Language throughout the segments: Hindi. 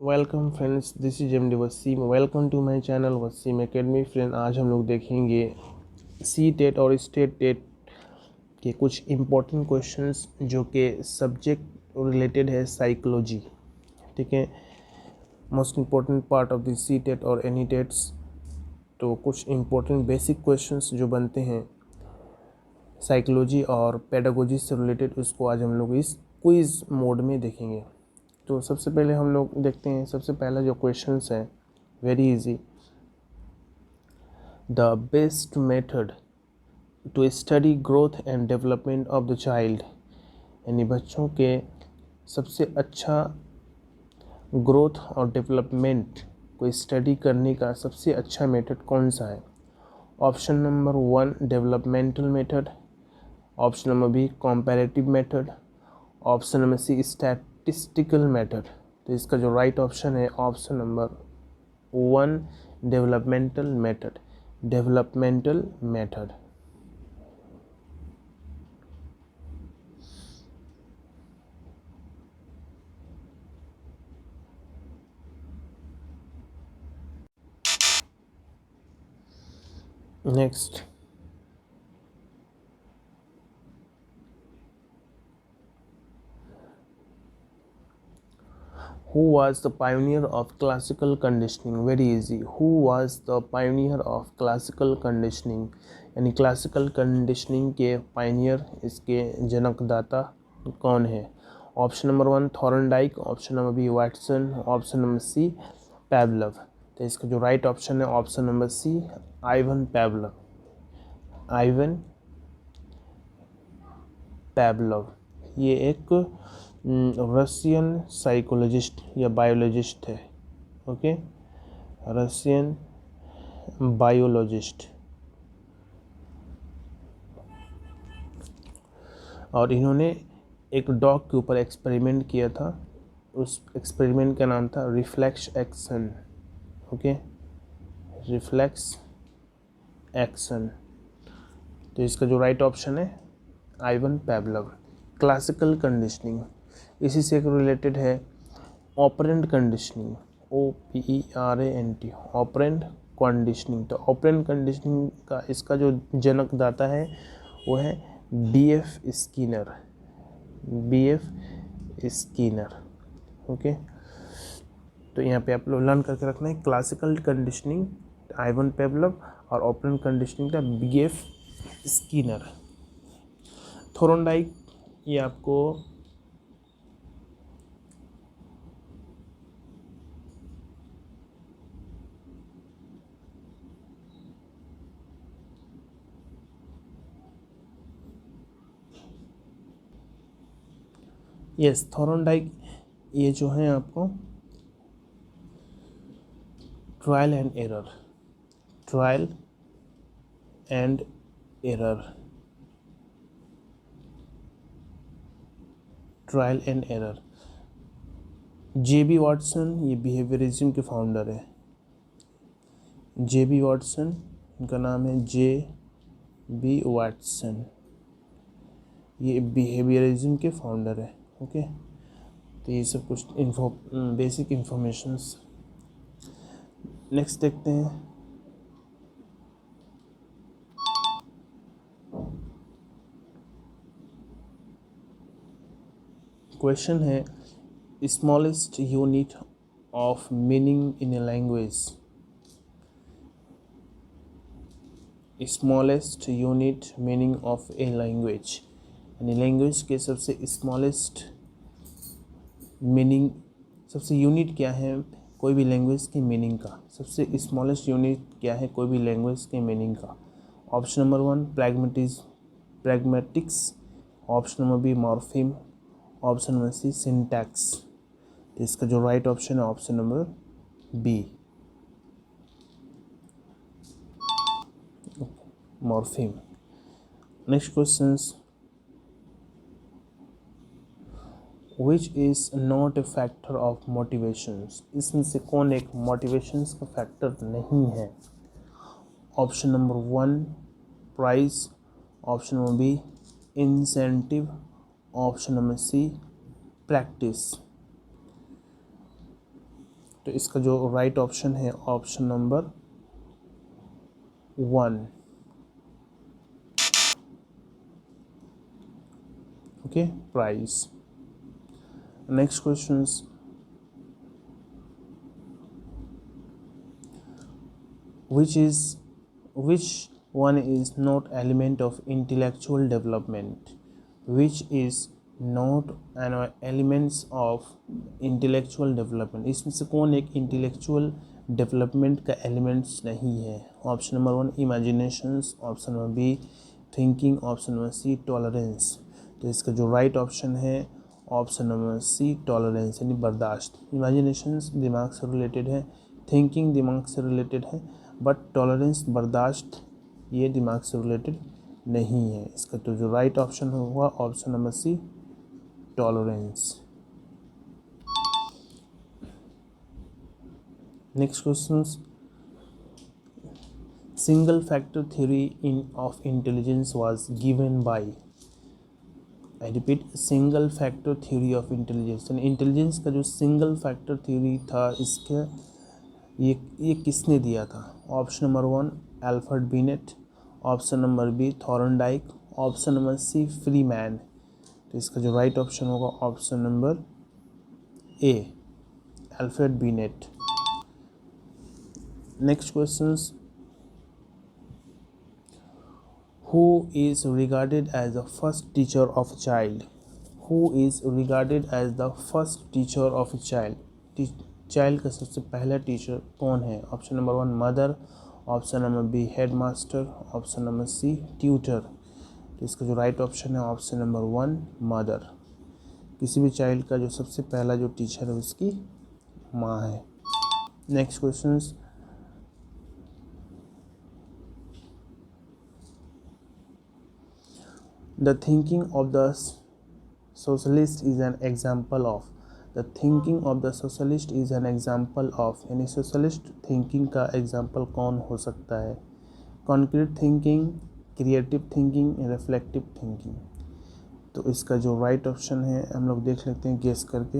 Welcome friends, this is M D Wasim. Welcome to my channel Wasim academy. Friend, आज हम लोग देखेंगे सी टेट और स्टेट टेट के कुछ इम्पोर्टेंट क्वेश्चंस जो कि सब्जेक्ट रिलेटेड है साइकोलॉजी। ठीक है, most important part of the C TET और एनी टेट्स। तो कुछ इम्पोर्टेंट बेसिक क्वेश्चंस जो बनते हैं साइकोलॉजी और पेडागोजी से रिलेटेड, उसको आज हम लोग इस क्विज मोड में देखेंगे। तो सबसे पहले हम लोग देखते हैं, सबसे पहला जो क्वेश्चंस है very easy. The best method to study growth and development of the child, यानी बच्चों के सबसे अच्छा ग्रोथ और डेवलपमेंट को स्टडी करने का सबसे अच्छा मेथड कौन सा है? Option number 1 developmental method, option number B comparative method, option number C statistical method. तो इसका जो राइट ऑप्शन है option number 1 developmental method. Developmental method. Next, who was the pioneer of classical conditioning? Very easy. Who was the pioneer of classical conditioning? यानी क्लासिकल कंडीशनिंग के पायनियर, इसके जनकदाता कौन है? Option number 1 Thorndike, option number B Watson, option number C Pavlov. तो इसका जो राइट ऑप्शन है option number C Ivan Pavlov. Ivan Pavlov ये एक रशियन साइकोलॉजिस्ट या बायोलॉजिस्ट है। Okay, Russian biologist. और इन्होंने एक डॉग के ऊपर एक्सपेरिमेंट किया था। उस एक्सपेरिमेंट का नाम था reflex action. Okay, reflex action. तो इसका जो राइट ऑप्शन है आइवन पैवलव। क्लासिकल कंडीशनिंग, इसी से रिलेटेड है operant conditioning, OPERANT, operant conditioning. तो ऑपरेंट कंडीशनिंग का इसका जो जनकदाता है वो है BF Skinner. BF Skinner. Okay, तो यहाँ पे आप लोग लर्न करके रखना है क्लासिकल कंडीशनिंग आइवन पैवलव और ऑपरेंट कंडीशनिंग का BF स्किनर। थोर्नडाइक ये आपको थॉर्नडाइक ये जो है आपको trial and error, trial and error, trial and error. JB Watson ये बिहेवियरिज्म के फाउंडर है। JB वाटसन, इनका नाम है JB वाटसन, ये बिहेवियरिज्म के फाउंडर है। ओके, तो ये सब कुछ बेसिक इंफॉर्मेशंस। नेक्स्ट देखते हैं, क्वेश्चन है smallest unit of meaning in a language. Smallest unit meaning of a language, यानी लैंग्वेज के सबसे स्मॉलेस्ट मीनिंग, सबसे यूनिट क्या है कोई भी लैंग्वेज की मीनिंग का, सबसे स्मॉलेस्ट यूनिट क्या है कोई भी लैंग्वेज के मीनिंग का? Option number 1 pragmatics, option number B morpheme, option number C syntax. तो इसका जो राइट ऑप्शन है option number B morpheme. Next questions, which is not a factor of motivations? इसमें से कौन एक मोटिवेशंस का फैक्टर नहीं है? Option number 1 price, option number B incentive, option number C practice. तो इसका जो राइट ऑप्शन है option number 1। Okay, price. Next questions, which one is not element of intellectual development, which is not an elements of intellectual development, इसमें से कौन एक intellectual development का elements नहीं है? Option number 1 imaginations, option number B thinking, option number C tolerance. तो इसका जो राइट ऑप्शन है ऑप्शन नंबर सी टॉलरेंस, यानी बर्दाश्त। इमेजिनेशंस दिमाग से रिलेटेड है, थिंकिंग दिमाग से रिलेटेड है, बट टॉलरेंस बर्दाश्त ये दिमाग से रिलेटेड नहीं है। इसका तो जो राइट ऑप्शन होगा option number C tolerance. Next question, single factor theory in of intelligence was given by, I repeat, single factor theory of intelligence, यानी इंटेलिजेंस का जो सिंगल फैक्टर थ्योरी था इसका ये किसने दिया था? Option number 1 Alfred Binet, option number B Thorndike, option number C Freeman. तो इसका जो राइट ऑप्शन होगा option number A Alfred Binet. Next questions, who is regarded as the first teacher of a child, who is regarded as the first teacher of a child, child का सबसे पहला टीचर कौन है? Option number 1 mother, option number B headmaster, option number C tutor. तो इसका जो राइट ऑप्शन है ऑप्शन नंबर 1 मदर। किसी भी चाइल्ड का जो सबसे पहला जो टीचर है उसकी माँ है। Next questions, The thinking of the socialist is an example of, the thinking of the socialist is an example of, यानी सोशलिस्ट थिंकिंग का एग्जाम्पल कौन हो सकता है? Concrete thinking, creative thinking, reflective thinking. तो इसका जो राइट ऑप्शन है हम लोग देख लेते हैं गेस करके।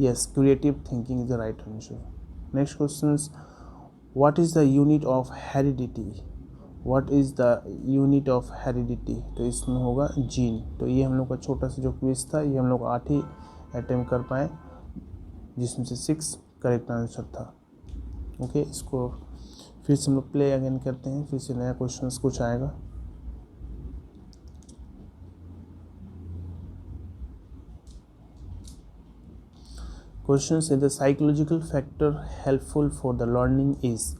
Yes, creative thinking is the right answer. Next question, what is the unit of heredity, what is the unit of heredity? तो इसमें होगा जीन। तो ये हम लोग का छोटा सा जो क्विज था ये हम लोग 8 ही अटैम्प्ट कर पाए, जिसमें से 6 करेक्ट आंसर था। ओके, इसको फिर से हम लोग प्ले अगेन करते हैं, फिर से नया क्वेश्चन कुछ आएगा। क्वेश्चन से the psychological factor helpful for the learning is,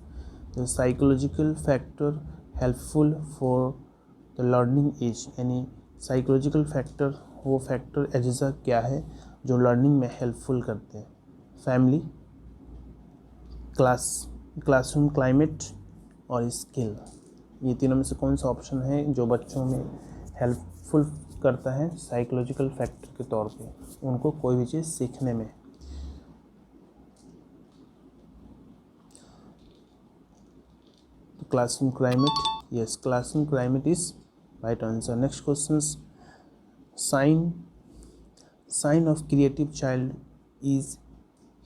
the psychological factor helpful for the learning is, यानी साइकोलॉजिकल फैक्टर वो फैक्टर एजेजा क्या है जो लर्निंग में हेल्पफुल करते हैं? फैमिली, क्लासरूम क्लाइमेट और स्किल। ये तीनों में से कौन सा ऑप्शन है जो बच्चों में हेल्पफुल करता है साइकोलॉजिकल फैक्टर के तौर पे उनको कोई भी चीज़ सीखने में? Classroom climate, yes, classroom climate is right answer. Next questions, sign of creative child is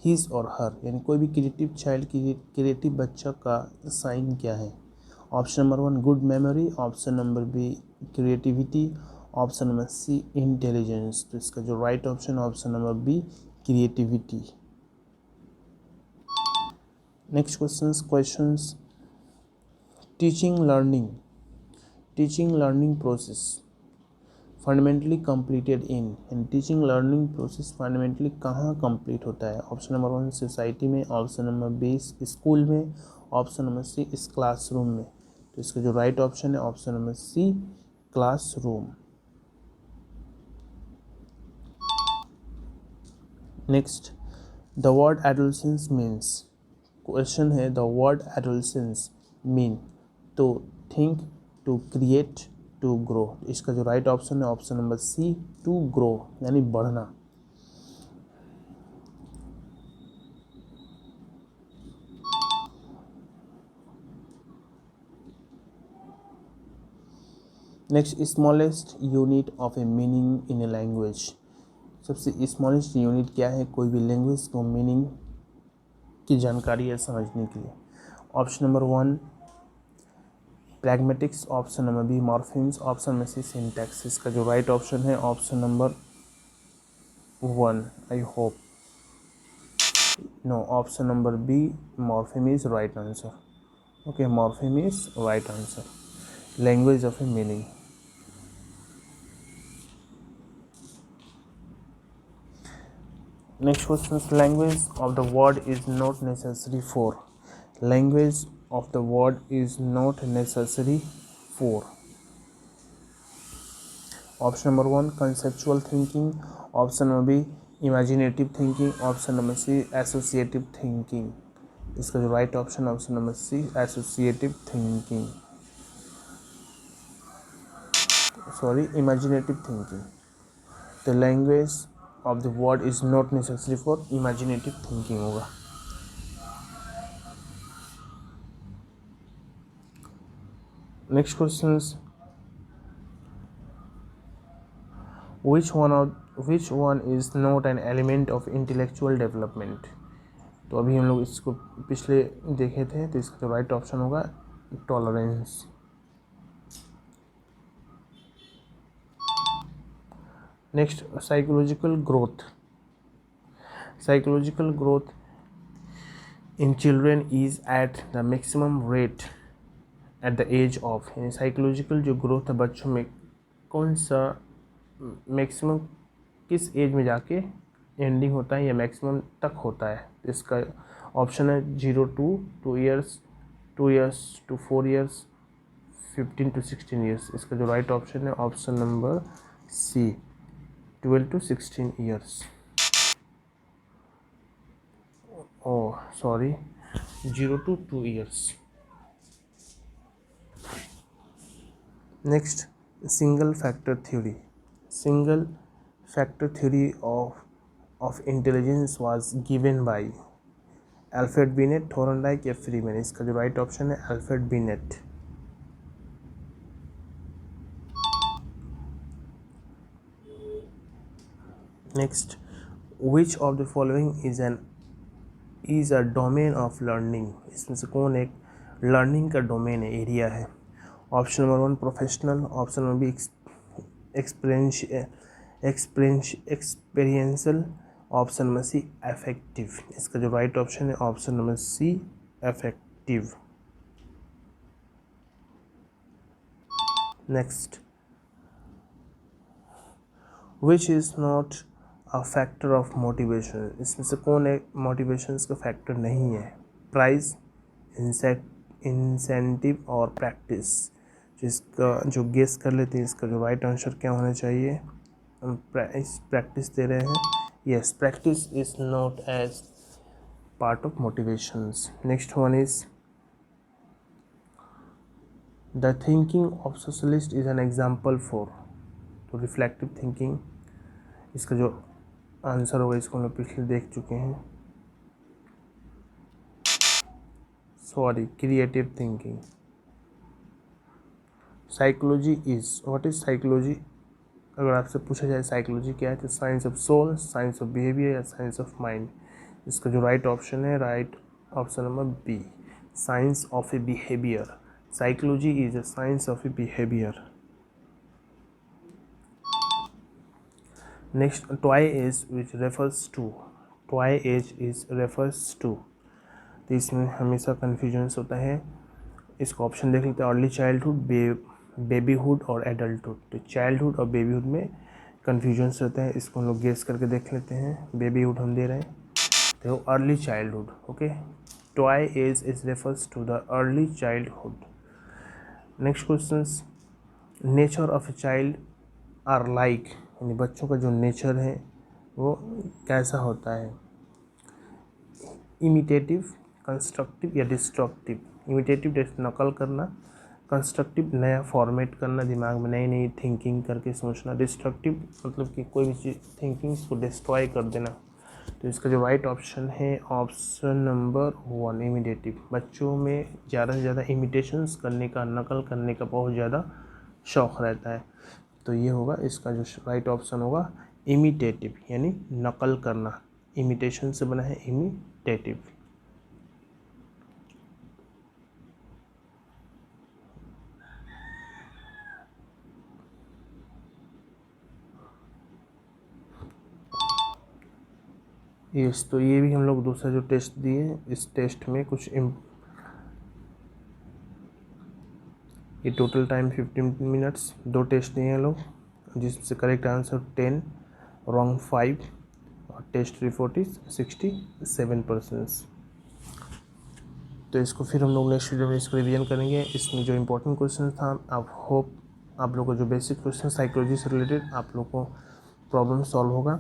his or her, यानी कोई भी क्रिएटिव चाइल्ड क्रिएटिव बच्चा का साइन क्या है? Option number 1 good memory, option number B creativity, option number C intelligence. तो इसका जो right option option number B creativity. Next questions, teaching learning process fundamentally completed in teaching learning process fundamentally कहाँ कंप्लीट होता है? ऑप्शन नंबर 1 सोसाइटी में, ऑप्शन नंबर बी स्कूल में, ऑप्शन नंबर सी इस क्लासरूम में। तो इसका जो राइट ऑप्शन है option number C classroom. Next, the word adolescence means, question है the word adolescence mean to think, to create, to grow. इसका जो राइट ऑप्शन है option number C to grow, यानी बढ़ना। Next, smallest unit of a meaning in a language, सबसे स्मॉलेस्ट यूनिट क्या है? कोई भी लैंग्वेज को मीनिंग की जानकारी है समझने के लिए। Option number 1 pragmatics, option number B morphemes, option में सी सिंटैक्स। इसका जो राइट ऑप्शन है option number 1। I hope no, option number B morpheme is right answer. Okay, morpheme is right answer, language of a meaning. Next question is language of the word is not necessary for. Language of the word is not necessary for. Option number 1 conceptual thinking, option number B imaginative thinking, option number C associative thinking. इसका जो right option option number C associative thinking, sorry imaginative thinking. The language of the word is not necessary for imaginative thinking होगा। Next question, which one is not an element of intellectual development? तो अभी हम लोग इसको पिछले देखे थे, तो इसका जो राइट ऑप्शन होगा tolerance. Next psychological growth. Psychological growth in children is at the maximum rate at the age of, यानी साइकोलॉजिकल जो ग्रोथ है बच्चों में कौन सा मैक्सिमम किस एज में जाके एंडिंग होता है या मैक्सिमम तक होता है? इसका ऑप्शन है 0 to 2 years, 2 years to 4 years, 15 to 16 years। इसका जो राइट ऑप्शन है option number C 12 to 16 years। Oh sorry, 0 to 2 years। Next single factor theory. Single factor theory of intelligence was given by Alfred Binet, Thorndike या फ्रीमैन। इसका जो राइट ऑप्शन है Alfred Binet. Next which of the following is a domain of learning. इसमें से कौन एक लर्निंग का डोमेन है, एरिया है? Option number 1 professional, option number B experiential, option number C affective. इसका जो राइट ऑप्शन है option number C affective. Next which is not a factor of motivation. इसमें से कौन एक मोटिवेशंस का फैक्टर नहीं है? प्राइज, इंसेंटिव और प्रैक्टिस। जिसका जो गेस कर लेते हैं इसका जो राइट आंसर क्या होना चाहिए? हम प्रैक्टिस दे रहे हैं। Yes, practice is not as part of motivations. Next one is the thinking of socialist is an example for. तो रिफ्लेक्टिव थिंकिंग, इसका जो आंसर होगा इसको हम लोग पिछले देख चुके हैं, sorry creative thinking. Psychology is what is psychology? अगर आपसे पूछा जाए साइकोलॉजी क्या है, तो science of soul, science of behaviour या साइंस ऑफ माइंड। इसका जो राइट ऑप्शन है right option number B science of a behaviour. Psychology is a science of a behaviour. Next toy age which refers to. Toy age is refers to, तो इसमें हमेशा कन्फ्यूजन होता है। इसका ऑप्शन देख लेते हैं, अर्ली चाइल्डहुड, बेबीहुड और एडल्टहुड। तो चाइल्डहुड और बेबीहुड में कन्फ्यूजन रहता है, इसको हम लोग गेस करके देख लेते हैं। बेबीहुड हम दे रहे हैं, तो early childhood. Okay, toy age is refers to the early childhood. Next question, nature of a child are like, यानी बच्चों का जो नेचर है वो कैसा होता है? इमिटेटिव, कंस्ट्रक्टिव या डिस्ट्रक्टिव? इमिटेटिव नकल करना, कंस्ट्रक्टिव नया फॉर्मेट करना, दिमाग में नई नई थिंकिंग करके सोचना, डिस्ट्रक्टिव मतलब कि कोई भी चीज़ थिंकिंग्स को डिस्ट्रॉय कर देना। तो इसका जो राइट ऑप्शन है ऑप्शन नंबर 1 इमिटेटिव। बच्चों में ज़्यादा से ज़्यादा इमिटेशंस करने का, नकल करने का बहुत ज़्यादा शौक़ रहता है, तो ये होगा इसका जो राइट ऑप्शन होगा इमिटेटिव यानी नकल करना, इमिटेशन से बना है इमिटेटिव। यस, तो ये भी हम लोग दूसरा जो टेस्ट दिए, इस टेस्ट में कुछ ये टोटल टाइम 15 मिनट्स, 2 टेस्ट दिए हैं लोग, जिससे करेक्ट आंसर 10, रॉन्ग 5 और टेस्ट रिपोर्ट इज 67%। तो इसको फिर हम लोग नेक्स्ट वीडियो में इसको रिवीजन करेंगे। इसमें जो इम्पोर्टेंट क्वेश्चन था, आप होप आप लोग को जो बेसिक क्वेश्चन साइकोलॉजी से रिलेटेड आप लोग को प्रॉब्लम सॉल्व होगा।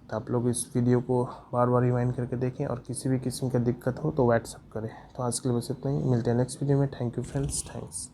तो आप लोग इस वीडियो को बार बार रिवाइंड करके देखें और किसी भी किस्म का दिक्कत हो तो व्हाट्सअप करें। तो आज के लिए बस इतना ही, मिलते हैं नेक्स्ट वीडियो में। Thank you friends, thanks.